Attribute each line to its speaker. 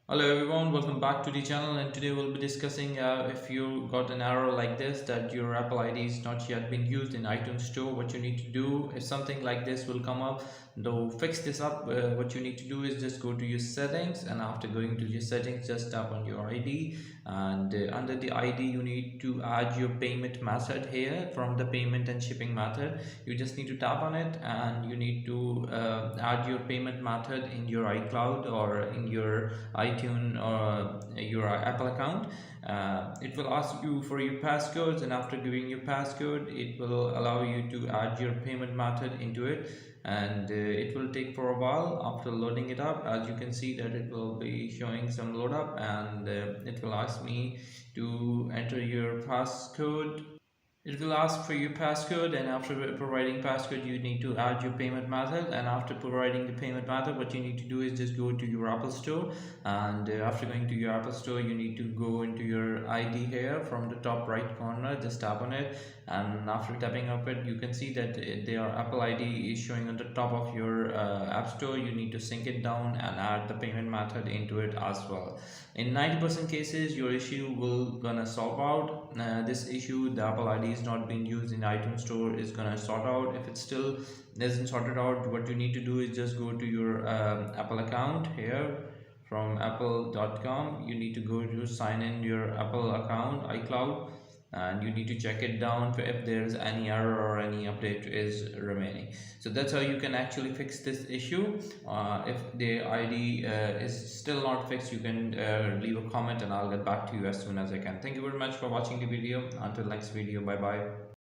Speaker 1: Hello everyone, welcome back to the channel, and today we'll be discussing if you got an error like this that your Apple ID is not yet been used in iTunes Store, what you need to do. If something like this will come up, to fix this up, what you need to do is just go to your settings, and after going to your settings just tap on your ID, and under the ID you need to add your payment method. Here from the payment and shipping method, you just need to tap on it, and you need to add your payment method in your iCloud or in your iTunes or your Apple account. It will ask you for your passcodes, and after giving your passcode it will allow you to add your payment method into it, and it will take for a while. After loading it up, as you can see that it will be showing some load up, and it will ask me to enter your passcode. It will ask for your passcode, and after providing passcode you need to add your payment method. And after providing the payment method, what you need to do is just go to your Apple Store, and after going to your Apple Store you need to go into your ID. Here from the top right corner, just tap on it, and after tapping up it you can see that their Apple ID is showing on the top of your App Store. You need to sync it down and add the payment method into it as well. In 90% cases your issue will gonna solve out. This issue, the Apple ID is not being used in iTunes Store, is gonna sort out. If it still isn't sorted out, what you need to do is just go to your Apple account. Here from apple.com you need to go to sign in your Apple account iCloud, and you need to check it down for if there's any error or any update is remaining. So that's how you can actually fix this issue. If the ID is still not fixed, you can leave a comment and I'll get back to you as soon as I can. Thank you very much for watching the video. Until next video, bye bye.